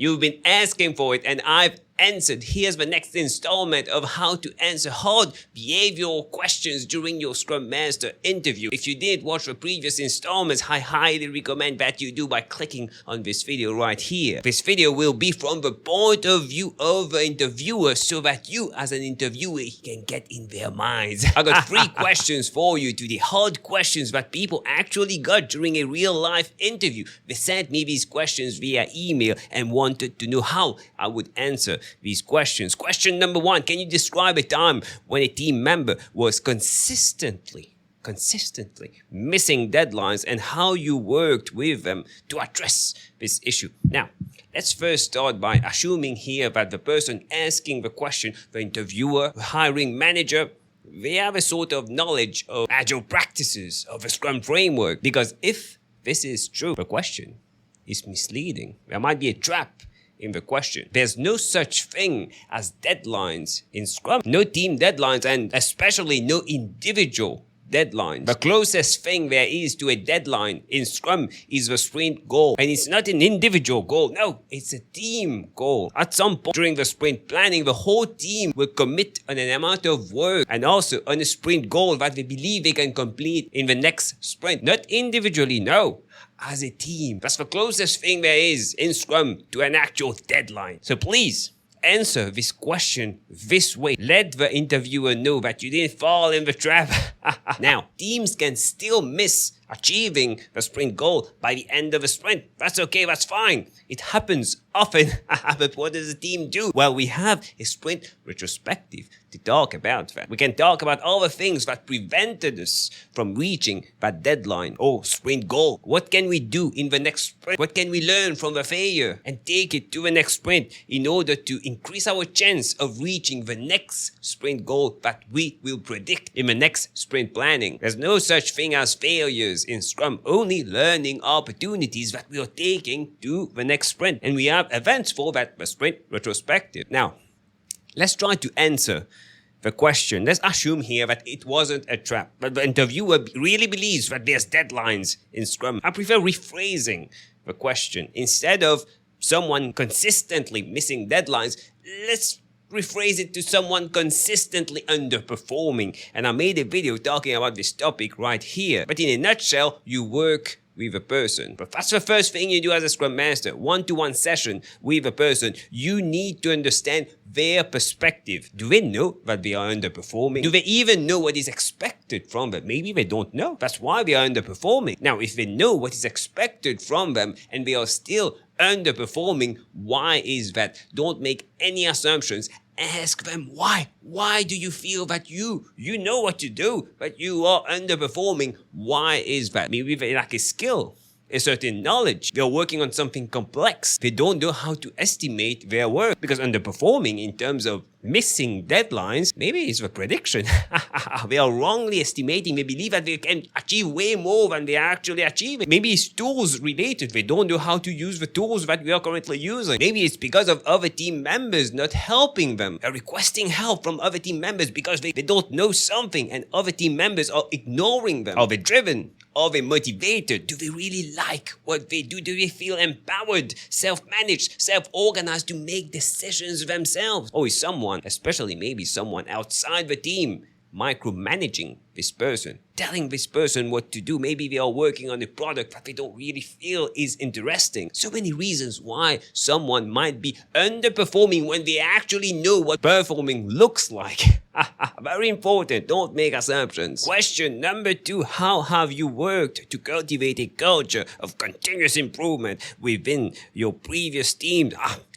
You've been asking for it and I've answered. Here's the next installment of how to answer hard behavioral questions during your Scrum Master interview. If you didn't watch the previous installments, I highly recommend that you do by clicking on this video right here. This video will be from the point of view of the interviewer so that you as an interviewer can get in their minds. I got 3 questions for you, to the hard questions that people actually got during a real life interview. They sent me these questions via email and wanted to know how I would answer these questions. Question number 1, can you describe a time when a team member was consistently missing deadlines and how you worked with them to address this issue? Now, let's first start by assuming here that the person asking the question, the interviewer, the hiring manager, they have a sort of knowledge of agile practices, of a Scrum framework, because if this is true, the question is misleading. There might be a trap in the question. There's no such thing as deadlines in Scrum. No team deadlines, and especially no individual deadlines. The closest thing there is to a deadline in Scrum is the sprint goal. And it's not an individual goal. No, it's a team goal. At some point during the sprint planning, the whole team will commit on an amount of work and also on a sprint goal that they believe they can complete in the next sprint. Not individually, no. As a team. That's the closest thing there is in Scrum to an actual deadline. So please answer this question this way. Let the interviewer know that you didn't fall in the trap. Now, teams can still miss achieving the sprint goal by the end of a sprint. That's okay, that's fine. It happens often. But what does the team do? Well, we have a sprint retrospective to talk about that. We can talk about all the things that prevented us from reaching that deadline or sprint goal. What can we do in the next sprint? What can we learn from the failure and take it to the next sprint in order to increase our chance of reaching the next sprint goal that we will predict in the next sprint planning? There's no such thing as failures in Scrum, only learning opportunities that we are taking to the next sprint. And we have events for that, the sprint retrospective. Now, let's try to answer the question. Let's assume here that it wasn't a trap, but the interviewer really believes that there's deadlines in Scrum. I prefer rephrasing the question. Instead of someone consistently missing deadlines, let's rephrase it to someone consistently underperforming. And I made a video talking about this topic right here. But in a nutshell, you work with a person. But that's the first thing you do as a Scrum Master. One-to-one session with a person. You need to understand their perspective. Do they know that they are underperforming? Do they even know what is expected from them? Maybe they don't know. That's why they are underperforming. Now, if they know what is expected from them and they are still underperforming, why is that? Don't make any assumptions. Ask them why. Why do you feel that you know what to do, but you are underperforming? Why is that? Maybe they lack a skill, a certain knowledge. They're working on something complex. They don't know how to estimate their work, because underperforming in terms of missing deadlines, maybe it's the prediction. They are wrongly estimating. They believe that they can achieve way more than they are actually achieving. Maybe it's tools related. They don't know how to use the tools that we are currently using. Maybe it's because of other team members not helping them. They're requesting help from other team members because they don't know something and other team members are ignoring them. Are they driven? Are they motivated? Do they really like what they do? Do they feel empowered, self-managed, self-organized to make decisions themselves? Or is someone, especially maybe someone outside the team, micromanaging this person, telling this person what to do? Maybe they are working on a product that they don't really feel is interesting. So many reasons why someone might be underperforming when they actually know what performing looks like. Very important, don't make assumptions. Question number 2, how have you worked to cultivate a culture of continuous improvement within your previous teams?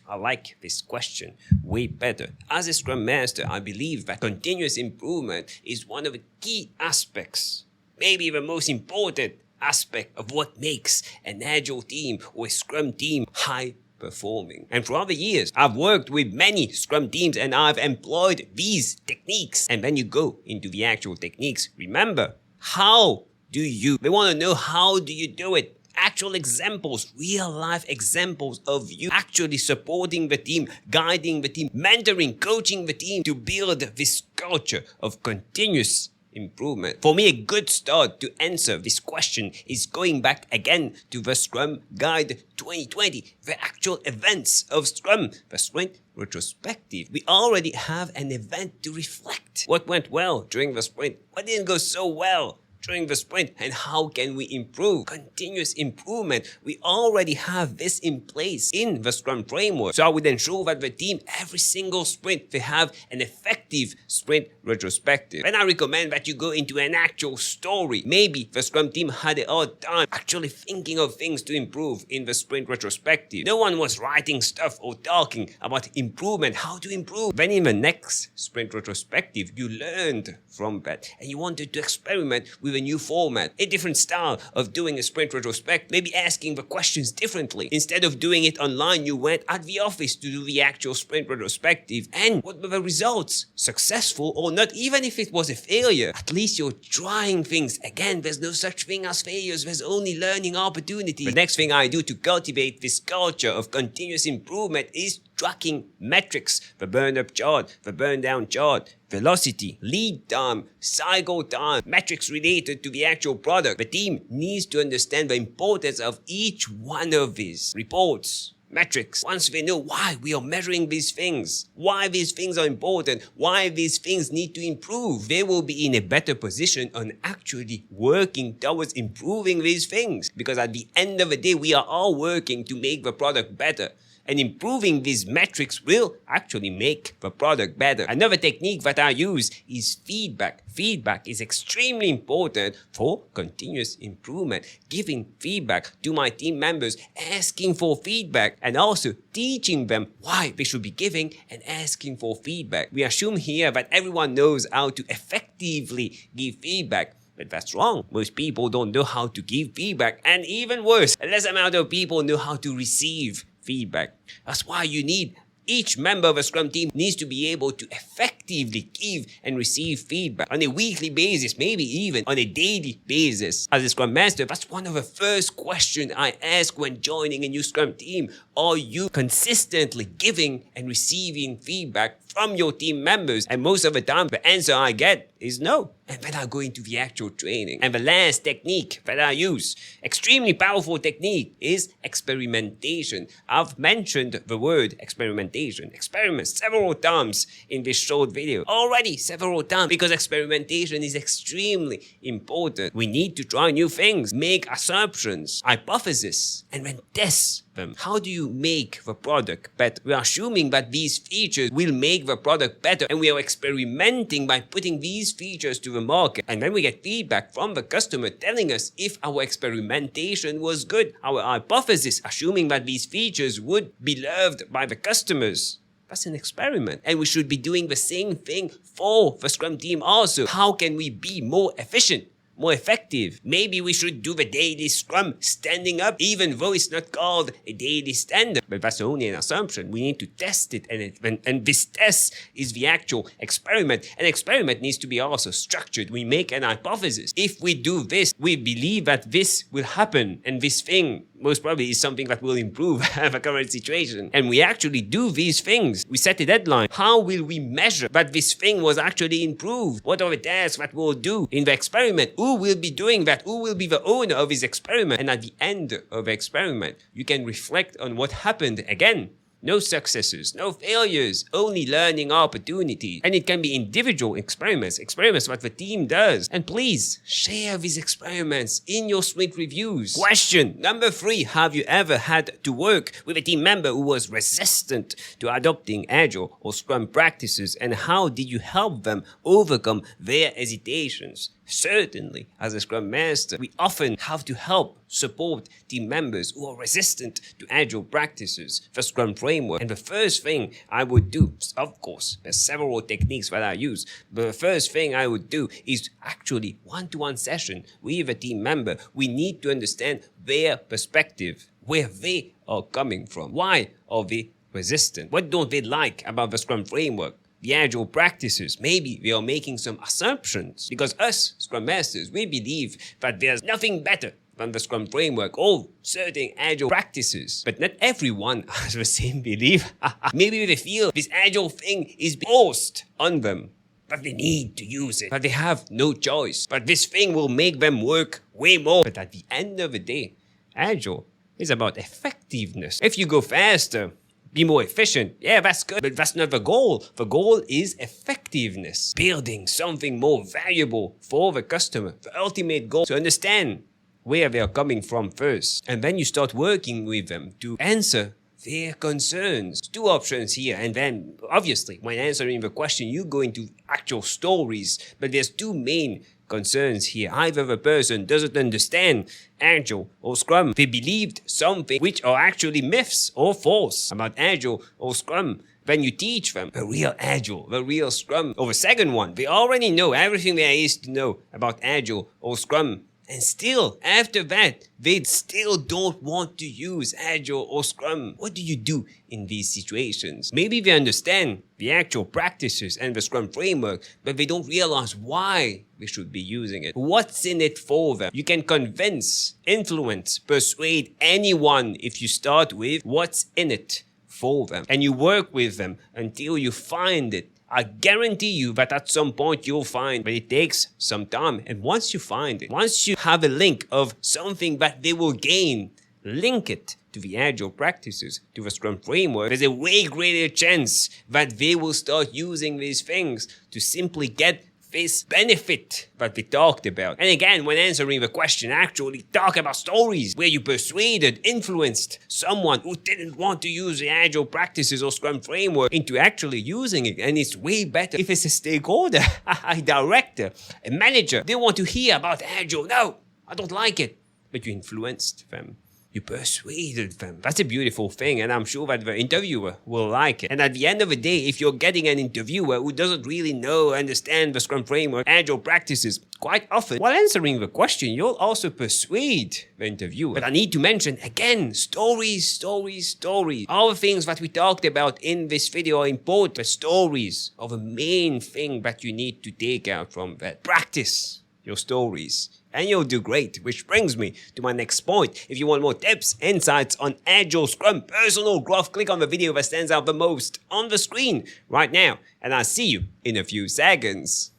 I like this question way better. As a Scrum Master, I believe that continuous improvement is one of the key aspects, maybe the most important aspect of what makes an Agile team or a Scrum team high performing. And throughout the years, I've worked with many Scrum teams and I've employed these techniques. And when you go into the actual techniques, remember, how do you? They want to know, how do you do it? Actual examples, real life examples of you actually supporting the team, guiding the team, mentoring, coaching the team to build this culture of continuous improvement. For me, a good start to answer this question is going back again to the Scrum Guide 2020, the actual events of Scrum, the sprint retrospective. We already have an event to reflect what went well during the sprint, what didn't go so well during the sprint, and how can we improve? Continuous improvement. We already have this in place in the Scrum framework. So I would ensure that the team, every single sprint, they have an effective sprint retrospective. And I recommend that you go into an actual story. Maybe the Scrum team had a hard time actually thinking of things to improve in the sprint retrospective. No one was writing stuff or talking about improvement, how to improve. Then in the next sprint retrospective, you learned from that and you wanted to experiment with a new format, a different style of doing a sprint retrospect, maybe asking the questions differently. Instead of doing it online, you went at the office to do the actual sprint retrospective. And what were the results? Successful or not? Even if it was a failure, at least you're trying things. Again, there's no such thing as failures, there's only learning opportunities. The next thing I do to cultivate this culture of continuous improvement is tracking metrics, the burn up chart, the burn down chart, velocity, lead time, cycle time, metrics related to the actual product. The team needs to understand the importance of each one of these reports, metrics. Once they know why we are measuring these things, why these things are important, why these things need to improve, they will be in a better position on actually working towards improving these things. Because at the end of the day, we are all working to make the product better. And improving these metrics will actually make the product better. Another technique that I use is feedback. Feedback is extremely important for continuous improvement. Giving feedback to my team members, asking for feedback, and also teaching them why they should be giving and asking for feedback. We assume here that everyone knows how to effectively give feedback. But that's wrong. Most people don't know how to give feedback, and even worse, a less amount of people know how to receive feedback. That's why you need each member of a Scrum team needs to be able to effectively give and receive feedback on a weekly basis, maybe even on a daily basis. As a Scrum Master, that's one of the first questions I ask when joining a new Scrum team. Are you consistently giving and receiving feedback from your team members? And most of the time, the answer I get is no. And then I go into the actual training. And the last technique that I use, extremely powerful technique, is experimentation. I've mentioned the word experimentation, experiment, several times in this short video. Already several times, because experimentation is extremely important. We need to try new things, make assumptions, hypotheses, and then test them. How do you make the product better? We are assuming that these features will make the product better, and we are experimenting by putting these features to the market. And then we get feedback from the customer telling us if our experimentation was good, our hypothesis, assuming that these features would be loved by the customers. That's an experiment. And we should be doing the same thing for the Scrum team also. How can we be more efficient, more effective? Maybe we should do the daily Scrum standing up, even though it's not called a daily stand-up. But that's only an assumption. We need to test it, and this test is the actual experiment. An experiment needs to be also structured. We make an hypothesis. If we do this, we believe that this will happen, and this thing most probably is something that will improve the current situation. And we actually do these things. We set a deadline. How will we measure that this thing was actually improved? What are the tasks that we'll do in the experiment? Who will be doing that? Who will be the owner of this experiment? And at the end of the experiment, you can reflect on what happened again. No successes, no failures, only learning opportunities. And it can be individual experiments that the team does. And please share these experiments in your sprint reviews. Question number 3. Have you ever had to work with a team member who was resistant to adopting Agile or Scrum practices? And how did you help them overcome their hesitations? Certainly, as a Scrum Master, we often have to help support team members who are resistant to Agile practices, the Scrum framework. And the first thing I would do, of course, there's several techniques that I use, but the first thing I would do is actually one-to-one session with a team member. We need to understand their perspective, where they are coming from. Why are they resistant? What don't they like about the Scrum framework? The Agile practices, maybe we are making some assumptions, because us, Scrum Masters, we believe that there's nothing better than the Scrum framework or certain Agile practices. But not everyone has the same belief. Maybe they feel this Agile thing is forced on them. but they need to use it, but they have no choice. But this thing will make them work way more. But at the end of the day, Agile is about effectiveness. If you go faster, be more efficient, yeah, that's good, but that's not the goal. The goal is effectiveness. Building something more valuable for the customer. The ultimate goal, to understand where they are coming from first. And then you start working with them to answer their concerns. Two options here, and then obviously when answering the question you go into actual stories, but there's two main concerns here. Either the person doesn't understand Agile or Scrum, they believed something which are actually myths or false about Agile or Scrum. Then you teach them the real Agile, the real Scrum. Or the second one, they already know everything there is to know about Agile or Scrum. And still, after that, they still don't want to use Agile or Scrum. What do you do in these situations? Maybe they understand the actual practices and the Scrum framework, but they don't realize why they should be using it. What's in it for them? You can convince, influence, persuade anyone if you start with what's in it for them. And you work with them until you find it. I guarantee you that at some point you'll find, but it takes some time. And once you find it, once you have a link of something that they will gain, link it to the Agile practices, to the Scrum framework, there's a way greater chance that they will start using these things to simply get this benefit that we talked about. And again, when answering the question, actually talk about stories where you persuaded, influenced someone who didn't want to use the Agile practices or Scrum framework into actually using it. And it's way better if it's a stakeholder, a director, a manager. They want to hear about Agile. No, I don't like it. But you influenced them. You persuaded them. That's a beautiful thing, and I'm sure that the interviewer will like it. And at the end of the day, if you're getting an interviewer who doesn't really know, understand the Scrum framework, Agile practices, quite often, while answering the question, you'll also persuade the interviewer. But I need to mention, again, stories, stories, stories. All the things that we talked about in this video are important. The stories are the main thing that you need to take out from that. Practice your stories, and you'll do great. Which brings me to my next point. If you want more tips, insights on Agile, Scrum, personal growth, click on the video that stands out the most on the screen right now, and I'll see you in a few seconds.